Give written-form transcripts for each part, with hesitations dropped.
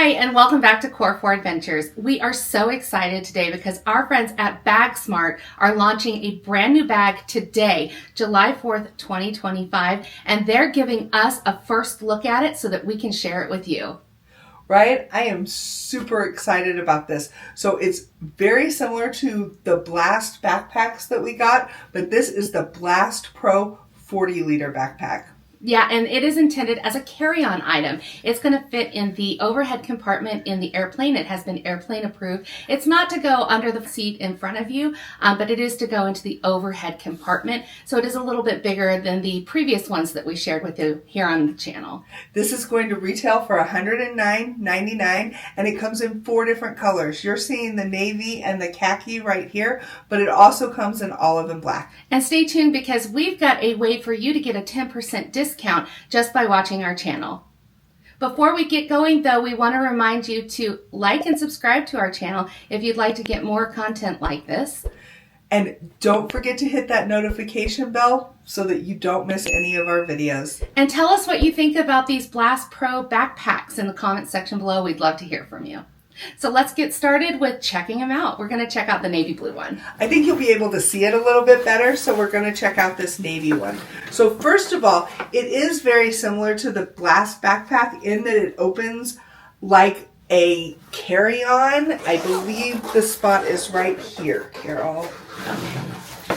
Hi, and welcome back to Core 4 Adventures. We are so excited today because our friends at Bagsmart are launching a brand new bag today, July 4th, 2025, and they're giving us a first look at it so that we can share it with you. Right? I am super excited about this. So it's very similar to the Blast backpacks that we got, but this is the Blast Pro 40-liter backpack. Yeah, and it is intended as a carry-on item. It's going to fit in the overhead compartment in the airplane. It has been airplane approved. It's not to go under the seat in front of you, but it is to go into the overhead compartment. So it is a little bit bigger than the previous ones that we shared with you here on the channel. This is going to retail for $109.99, and it comes in 4 different colors. You're seeing the navy and the khaki right here, but it also comes in olive and black. And stay tuned because we've got a way for you to get a 10% discount just by watching our channel. Before we get going though, we want to remind you to like and subscribe to our channel if you'd like to get more content like this. And don't forget to hit that notification bell so that you don't miss any of our videos. And tell us what you think about these Blast Pro backpacks in the comment section below. We'd love to hear from you. So let's get started with checking them out. We're going to check out the navy blue one. I think you'll be able to see it a little bit better, so we're going to check out this navy one. So first of all, it is very similar to the Blast backpack in that it opens like a carry-on. I believe the spot is right here, Carol. Okay.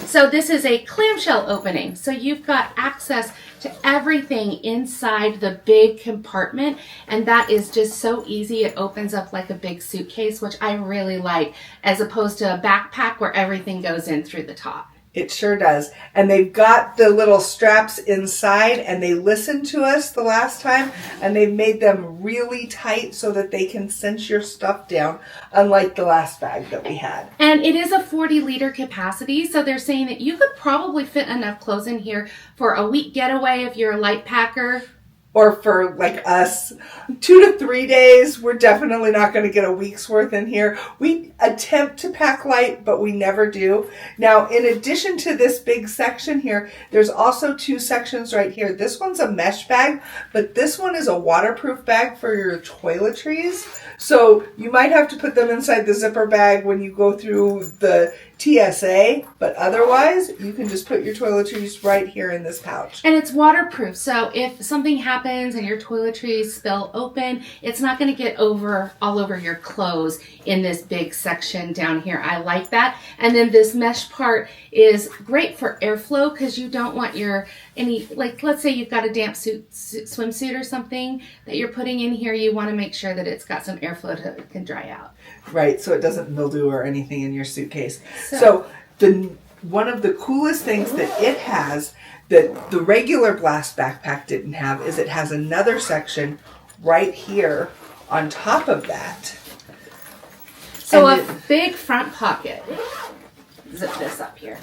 So this is a clamshell opening. So you've got access to everything inside the big compartment, and that is just so easy. It opens up like a big suitcase, which I really like, as opposed to a backpack where everything goes in through the top. It sure does. And they've got the little straps inside, and they listened to us the last time, and they've made them really tight so that they can cinch your stuff down, unlike the last bag that we had. And it is a 40-liter capacity, so they're saying that you could probably fit enough clothes in here for a week getaway if you're a light packer. Or for like us, 2 to 3 days. We're definitely not going to get a week's worth in here. We attempt to pack light, but we never do. Now, in addition to this big section here, there's also 2 sections right here. This one's a mesh bag, but this one is a waterproof bag for your toiletries. So you might have to put them inside the zipper bag when you go through the TSA, but otherwise you can just put your toiletries right here in this pouch. And it's waterproof, so if something happens and your toiletries spill open, it's not going to get all over your clothes in this big section down here. I like that. And then this mesh part is great for airflow because you don't want let's say you've got a damp swimsuit or something that you're putting in here, you want to make sure that it's got some airflow so it can dry out. Right, so it doesn't mildew or anything in your suitcase. So one of the coolest things that it has that the regular Blast backpack didn't have is it has another section right here on top of that. So a big front pocket. Zip this up here.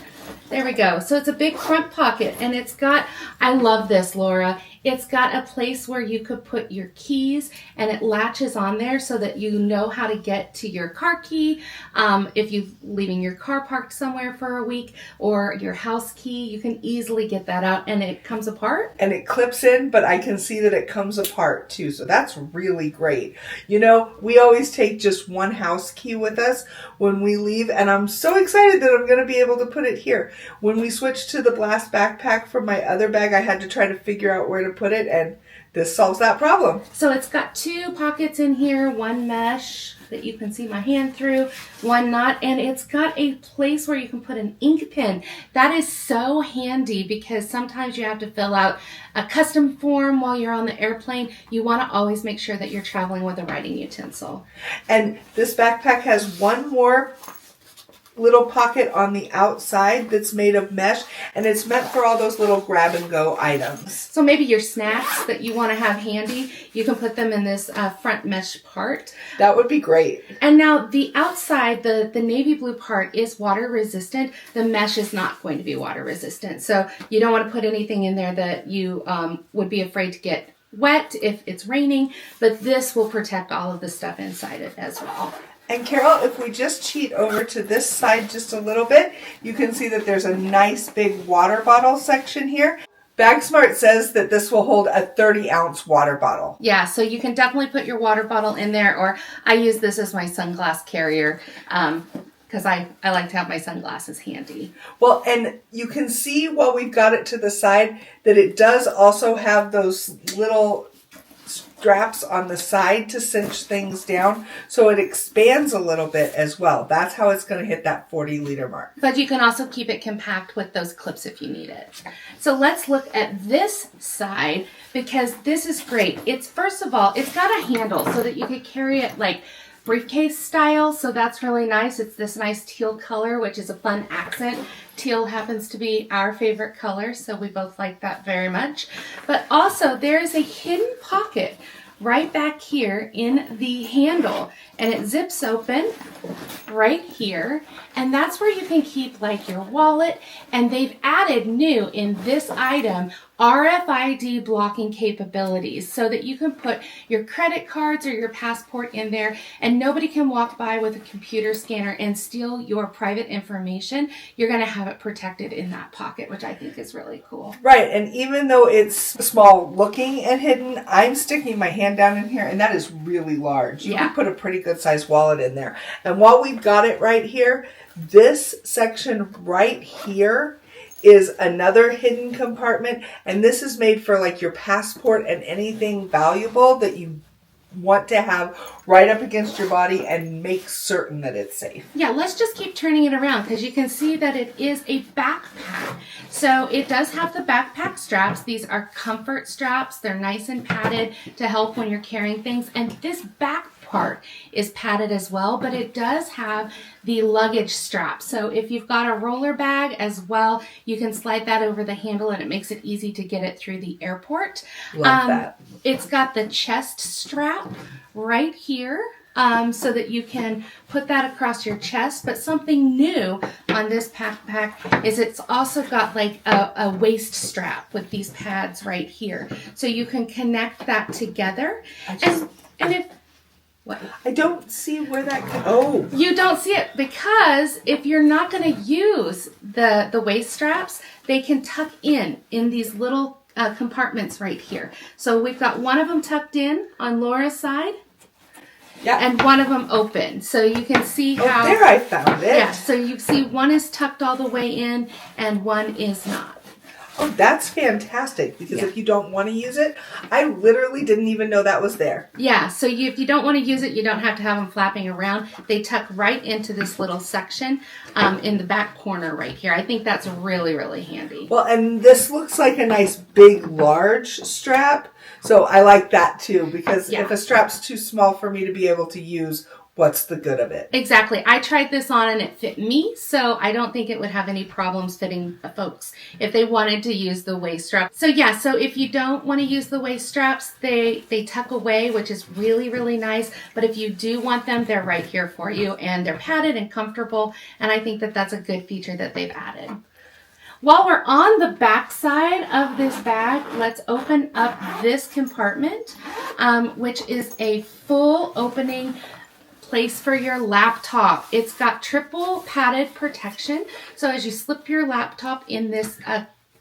There we go. So it's a big front pocket, and it's got, I love this, Laura, it's got a place where you could put your keys, and it latches on there so that you know how to get to your car key. If you're leaving your car parked somewhere for a week, or your house key, you can easily get that out, and it comes apart. And it clips in, but I can see that it comes apart too, so that's really great. You know, we always take just one house key with us when we leave, and I'm so excited that I'm going to be able to put it here. When we switched to the Blast backpack from my other bag, I had to try to figure out where to put it, and this solves that problem. So it's got 2 pockets in here, one mesh that you can see my hand through, one not, and it's got a place where you can put an ink pen. That is so handy because sometimes you have to fill out a custom form while you're on the airplane. You want to always make sure that you're traveling with a writing utensil. And this backpack has one more little pocket on the outside that's made of mesh, and it's meant for all those little grab and go items. So maybe your snacks that you want to have handy, you can put them in this front mesh part. That would be great. And now the outside, the navy blue part is water resistant. The mesh is not going to be water resistant. So you don't want to put anything in there that you would be afraid to get wet if it's raining, but this will protect all of the stuff inside it as well. And Carol, if we just cheat over to this side just a little bit, you can see that there's a nice big water bottle section here. Bagsmart says that this will hold a 30-ounce water bottle. Yeah, so you can definitely put your water bottle in there, or I use this as my sunglass carrier because I like to have my sunglasses handy. Well, and you can see while we've got it to the side that it does also have those little straps on the side to cinch things down, so it expands a little bit as well. That's how it's going to hit that 40-liter mark. But you can also keep it compact with those clips if you need it. So let's look at this side, because this is great. It's, first of all, it's got a handle so that you could carry it like briefcase style, so that's really nice. It's this nice teal color, which is a fun accent. Teal happens to be our favorite color, so we both like that very much. But also, there is a hidden pocket right back here in the handle, and it zips open right here, and that's where you can keep like your wallet. And they've added new in this item RFID blocking capabilities, so that you can put your credit cards or your passport in there and nobody can walk by with a computer scanner and steal your private information. You're going to have it protected in that pocket, which I think is really cool. Right, and even though it's small looking and hidden, I'm sticking my hand down in here, and that is really large. You can put a pretty good sized wallet in there. And while we've got it right here, this section right here is another hidden compartment, and this is made for like your passport and anything valuable that you want to have right up against your body and make certain that it's safe. Yeah, let's just keep turning it around because you can see that it is a backpack. So it does have the backpack straps. These are comfort straps. They're nice and padded to help when you're carrying things. And this back part is padded as well, but it does have the luggage strap. So if you've got a roller bag as well, you can slide that over the handle and it makes it easy to get it through the airport. Love that. It's got the chest strap right here. So that you can put that across your chest. But something new on this backpack is it's also got like a waist strap with these pads right here. So you can connect that together. And if what? I don't see where that could... Oh. You don't see it because if you're not going to use the waist straps, they can tuck in these little compartments right here. So we've got one of them tucked in on Laura's side. Yeah. And one of them open. So you can see how... Oh, there I found it. Yeah, so you see one is tucked all the way in and one is not. Oh, that's fantastic, because if you don't want to use it, I literally didn't even know that was there. Yeah, so if you don't want to use it, you don't have to have them flapping around. They tuck right into this little section in the back corner right here. I think that's really, really handy. Well, and this looks like a nice big, large strap. So I like that too, because if a strap's too small for me to be able to use, what's the good of it? Exactly. I tried this on and it fit me, so I don't think it would have any problems fitting folks if they wanted to use the waist strap. So yeah, so if you don't want to use the waist straps, they tuck away, which is really, really nice. But if you do want them, they're right here for you, and they're padded and comfortable, and I think that that's a good feature that they've added. While we're on the back side of this bag, let's open up this compartment, which is a full opening place for your laptop. It's got triple padded protection. So as you slip your laptop in this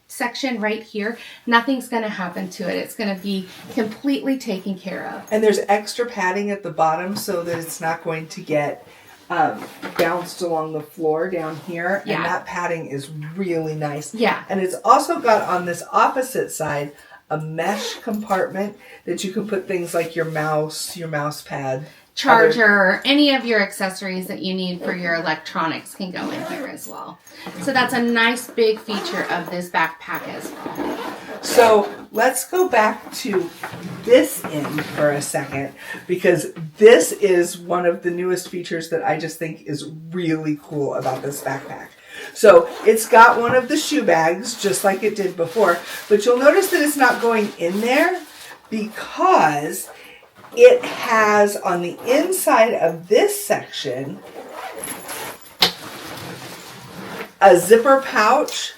section right here, nothing's going to happen to it. It's going to be completely taken care of. And there's extra padding at the bottom so that it's not going to get bounced along the floor down here. Yeah. And that padding is really nice. Yeah. And it's also got on this opposite side a mesh compartment that you can put things like your mouse pad, charger, any of your accessories that you need for your electronics can go in here as well. So that's a nice big feature of this backpack as well. So let's go back to this end for a second, because this is one of the newest features that I just think is really cool about this backpack. So it's got one of the shoe bags just like it did before, but you'll notice that it's not going in there because it has on the inside of this section a zipper pouch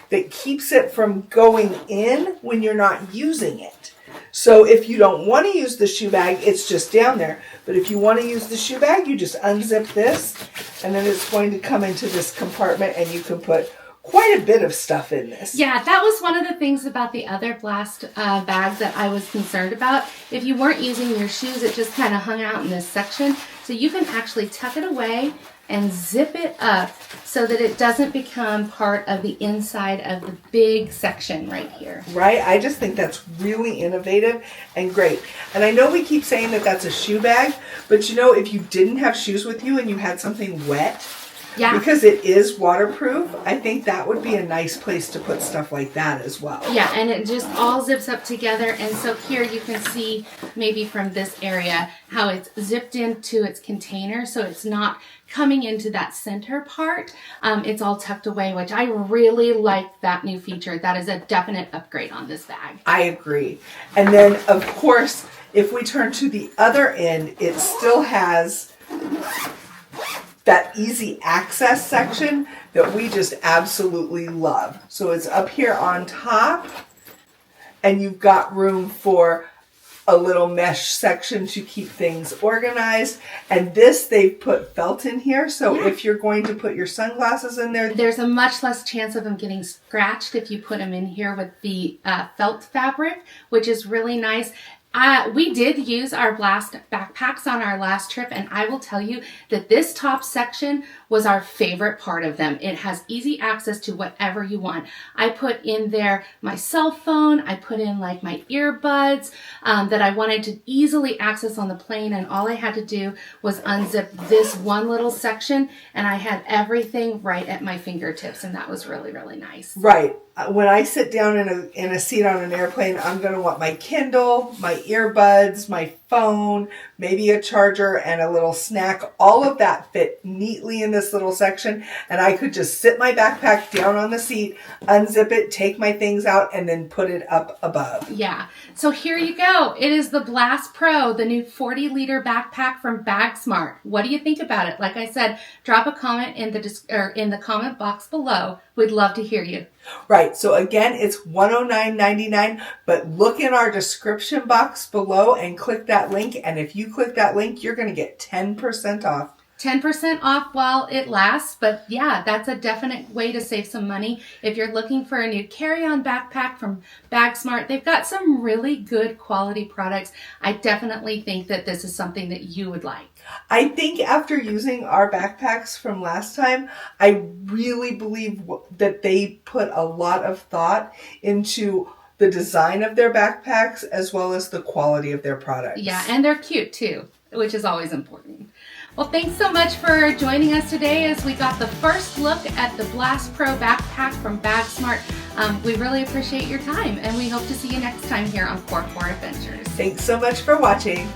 that keeps it from going in when you're not using it. So if you don't want to use the shoe bag, it's just down there. But if you want to use the shoe bag, you just unzip this, and then it's going to come into this compartment, and you can put quite a bit of stuff in this. Yeah, that was one of the things about the other Blast bag that I was concerned about. If you weren't using your shoes, it just kind of hung out in this section. So you can actually tuck it away and zip it up so that it doesn't become part of the inside of the big section right here. Right? I just think that's really innovative and great. And I know we keep saying that that's a shoe bag, but you know, if you didn't have shoes with you and you had something wet, yeah, because it is waterproof, I think that would be a nice place to put stuff like that as well. Yeah, and it just all zips up together. And so here you can see maybe from this area how it's zipped into its container, so it's not coming into that center part. It's all tucked away, which I really like that new feature. That is a definite upgrade on this bag. I agree. And then, of course, if we turn to the other end, it still has that easy access section that we just absolutely love. So it's up here on top, and you've got room for a little mesh section to keep things organized. And this, they've put felt in here, so if you're going to put your sunglasses in there, there's a much less chance of them getting scratched if you put them in here with the felt fabric, which is really nice. We did use our Blast backpacks on our last trip, and I will tell you that this top section was our favorite part of them. It has easy access to whatever you want. I put in there my cell phone, I put in like my earbuds that I wanted to easily access on the plane, and all I had to do was unzip this one little section, and I had everything right at my fingertips, and that was really, really nice. Right. When I sit down in a seat on an airplane, I'm going to want my Kindle, my earbuds, my phone, maybe a charger, and a little snack. All of that fit neatly in this little section, and I could just sit my backpack down on the seat, unzip it, take my things out, and then put it up above. Yeah. So here you go. It is the Blast Pro, the new 40-liter backpack from Bagsmart. What do you think about it? Like I said, drop a comment in the comment box below. We'd love to hear you. Right. So again, it's $109.99, but look in our description box below and click that link. And if you click that link, you're going to get 10% off. 10% off while it lasts, but yeah, that's a definite way to save some money. If you're looking for a new carry-on backpack from Bagsmart, they've got some really good quality products. I definitely think that this is something that you would like. I think after using our backpacks from last time, I really believe that they put a lot of thought into the design of their backpacks as well as the quality of their products. Yeah, and they're cute too, which is always important. Well, thanks so much for joining us today as we got the first look at the Blast Pro backpack from Bagsmart. We really appreciate your time, and we hope to see you next time here on Core Adventures. Thanks so much for watching.